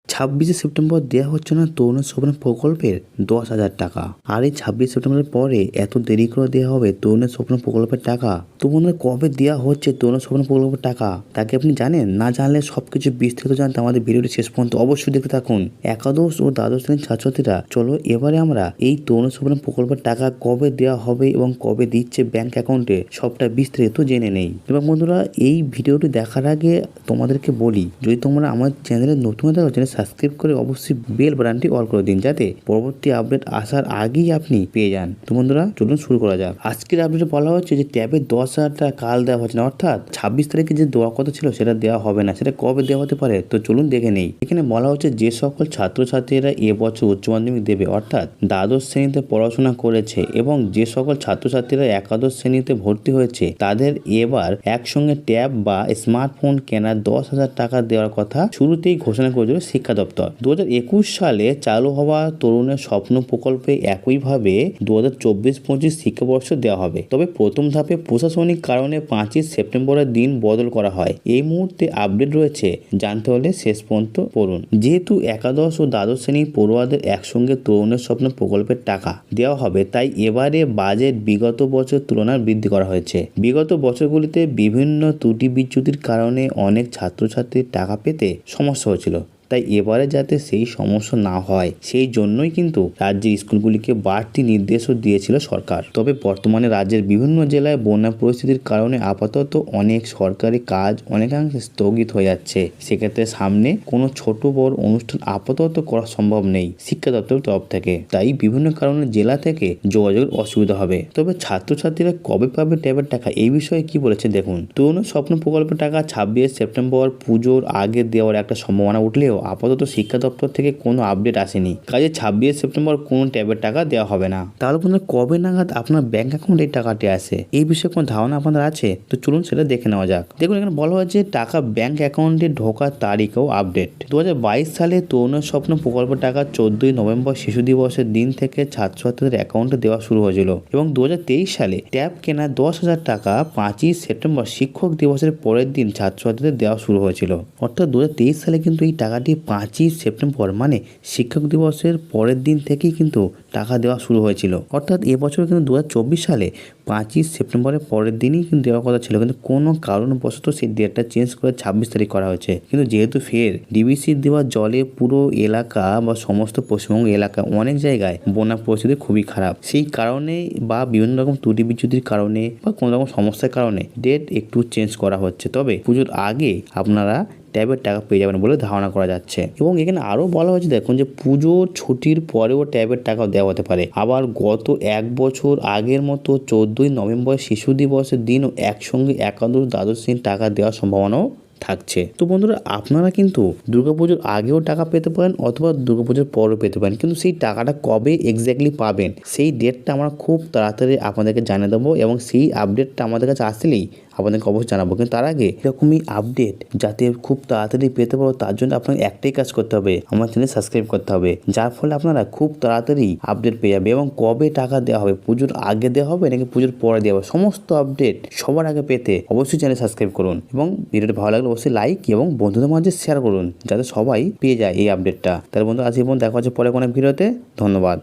26শে September দেওয়া হচ্ছে না তরুণ স্বপ্ন প্রকল্পের 10,000 টাকা। আর এই 26 সেপ্টেম্বরের পরে এত দেরি করে দেওয়া হবে তরুণ স্বপ্ন প্রকল্পের টাকা। তো বন্ধুরা, কবে দেওয়া হচ্ছে তরুণ স্বপ্ন প্রকল্পের টাকা তাকে আপনি জানেন? না জানলে সবকিছু বিস্তারিত জানতে আমাদের ভিডিওটি শেষ পর্যন্ত অবশ্যই দেখতে থাকুন। একাদশ ও দ্বাদশ শ্রেণীর ছাত্রছাত্রীরা, চলো এবারে আমরা এই তরুণ স্বপ্ন প্রকল্পের টাকা কবে দেওয়া হবে এবং কবে দিচ্ছে ব্যাংক অ্যাকাউন্টে সবটা বিস্তারিত জেনে নেই। এবং বন্ধুরা, এই ভিডিওটি দেখার আগে তোমাদেরকে বলি, যদি তোমরা আমার চ্যানেলে নতুন থাকো চ্যানেল সাবস্ক্রাইব করে অবশ্যই বেল বাটনটি অল করে দিন, যাতে পরবর্তী আপডেট আসার আগেই আপনি পেয়ে যান। তো বন্ধুরা, চলুন শুরু করা যাক। আজকের আপডেটে বলা হচ্ছে যে ট্যাবে 10,000 টাকা কাল দেওয়া হচ্ছে না, অর্থাৎ 26 তারিখে যে দেওয়ার কথা ছিল সেটা দেওয়া হবে না। সেটা কবে দেওয়া হতে পারে তো চলুন দেখে নেই। এখানে বলা হচ্ছে যে সকল ছাত্রছাত্রীরা এবছর উচ্চ মাধ্যমিক দেবে, অর্থাৎ দ্বাদশ শ্রেণীতে পড়াশোনা করেছে এবং যে সকল ছাত্রছাত্রীরা একাদশ শ্রেণীতে ভর্তি হয়েছে, তাদের এবার একসঙ্গে ট্যাব বা স্মার্টফোন কেনার 10,000 টাকা দেওয়ার কথা শুরুতেই ঘোষণা করেছিল শিক্ষা দপ্তর। 2021 সালে চালু হওয়া তরুণের স্বপ্ন প্রকল্পে একইভাবে 2024-25 শিক্ষাবর্ষ দেওয়া হবে। তবে প্রথম ধাপে প্রশাসনিক কারণে 25 সেপ্টেম্বরের দিন বদল করা হয়। এই মুহূর্তে আপডেট রয়েছে, জানতে হলে শেষ পর্যন্ত পড়ুন। যেহেতু একাদশ ও দ্বাদশ শ্রেণীর পড়ুয়াদের একসঙ্গে তরুণের স্বপ্ন প্রকল্পের টাকা দেওয়া হবে, তাই এবারে বাজেট বিগত বছর তুলনায় বৃদ্ধি করা হয়েছে। বিগত বছরগুলিতে বিভিন্ন ত্রুটি বিচ্যুতির কারণে অনেক ছাত্রছাত্রীর টাকা পেতে সমস্যা হয়েছিল, তাই এবারে যাতে সেই সমস্যা না হয় সেই জন্যই কিন্তু রাজ্যের স্কুলগুলিকে বাড়তি নির্দেশও দিয়েছিল সরকার। তবে বর্তমানে রাজ্যের বিভিন্ন জেলায় বন্যা পরিস্থিতির কারণে আপাতত অনেক সরকারি কাজ অনেকাংশে স্থগিত হয়ে যাচ্ছে। সেক্ষেত্রে সামনে কোনো ছোট বড় অনুষ্ঠান আপাতত করা সম্ভব নেই শিক্ষা দপ্তরের তরফ থেকে, তাই বিভিন্ন কারণে জেলা থেকে যোগাযোগের অসুবিধা হবে। তবে ছাত্রছাত্রীরা কবে পাবে ট্যাবের টাকা, এই বিষয়ে কি বলেছে দেখুন। তরুণ স্বপ্ন প্রকল্পের টাকা 26 সেপ্টেম্বর পুজোর আগে দেওয়ার একটা সম্ভাবনা উঠলেও আপাতত শিক্ষা দপ্তর থেকে কোনো আপডেট আসেনি। কাজে 26 সেপ্টেম্বর কোনো ট্যাবের টাকা দেওয়া হবে না। তাহলে বন্ধুরা, কবে নাগাদ আপনার ব্যাংক অ্যাকাউন্টে এই টাকাটি আসে, এই বিষয়ে কোনো ধারণা আপনাদের আছে? তো চলুন সেটা দেখে নেওয়া যাক। দেখুন, এখানে বলা হয়েছে টাকা ব্যাংক অ্যাকাউন্টে ঢোকার তারিখ ও আপডেট। 2022 সালে তরুণের স্বপ্ন প্রকল্পের টাকা 14ই নভেম্বর শিশু দিবসের দিন থেকে ছাত্রছাত্রীদের অ্যাকাউন্টে দেওয়া শুরু হয়েছিল এবং 2023 সালে ট্যাব কেনা 10,000 টাকা 25 সেপ্টেম্বর শিক্ষক দিবসের পরের দিন ছাত্রছাত্রীদের দেওয়া শুরু হয়েছিল। অর্থাৎ 2023 সালে কিন্তু এই টাকাটি 25 সেপ্টেম্বর মানে শিক্ষক দিবসের পরের দিন থেকেই কিন্তু টাকা দেওয়া শুরু হয়েছিল। অর্থাৎ এবছর কিন্তু 2024 সালে 25 সেপ্টেম্বরের পরের দিনই কিন্তু দেওয়ার কথা ছিল, কিন্তু কোনো কারণবশত সেই ডেটটা চেঞ্জ করে 26 তারিখ করা হয়েছে। কিন্তু যেহেতু ফের ডিবিসির দেওয়া জলে পুরো এলাকা বা সমস্ত পশ্চিমবঙ্গ এলাকা অনেক জায়গায় বন্যা পরিস্থিতি খুবই খারাপ, সেই কারণে বা বিভিন্ন রকম ত্রুটি বিচ্যুতির কারণে বা কোনো রকম সমস্যার কারণে ডেট একটু চেঞ্জ করা হচ্ছে। তবে পুজোর আগে আপনারা ট্যাবের টাকা পেয়ে যাবেন বলে ধারণা করা যাচ্ছে। এবং এখানে আরও বলা হয়েছে, দেখুন যে পুজোর ছুটির পরেও ট্যাবের টাকা দেওয়া হতে পারে। আবার গত এক বছর আগের মতো 14ই নভেম্বর শিশু দিবসের দিনও একসঙ্গে একাদশ দ্বাদশ শ্রেণীর টাকা দেওয়ার সম্ভাবনাও থাকছে। তো বন্ধুরা, আপনারা কিন্তু দুর্গাপুজোর আগেও টাকা পেতে পারেন অথবা দুর্গাপুজোর পরেও পেতে পারেন, কিন্তু সেই টাকাটা কবে এক্স্যাক্টলি পাবেন সেই ডেটটা আমরা খুব তাড়াতাড়ি আপনাদেরকে জানিয়ে দেবো এবং সেই আপডেটটা আমাদের কাছে আসলেই আপনাদেরকে অবশ্যই জানাবো। কিন্তু তার আগে এরকমই আপডেট যাতে খুব তাড়াতাড়ি পেতে পারো, তার জন্য আপনাকে একটাই কাজ করতে হবে, আমার চ্যানেল সাবস্ক্রাইব করতে হবে, যার ফলে আপনারা খুব তাড়াতাড়ি আপডেট পেয়ে যাবে। এবং কবে টাকা দেওয়া হবে, পুজোর আগে দেওয়া হবে নাকি পুজোর পরে দেওয়া হবে, সমস্ত আপডেট সবার আগে পেতে অবশ্যই চ্যানেল সাবস্ক্রাইব করুন এবং ভিডিওটি ভালো লাগলে অবশ্যই লাইক এবং বন্ধুদের মাঝে শেয়ার করুন, যাতে সবাই পেয়ে যায় এই আপডেটটা। তাহলে বন্ধু, আজ এই পর্যন্ত দেখা হচ্ছে পরে কোনো ভিডিওতে। ধন্যবাদ।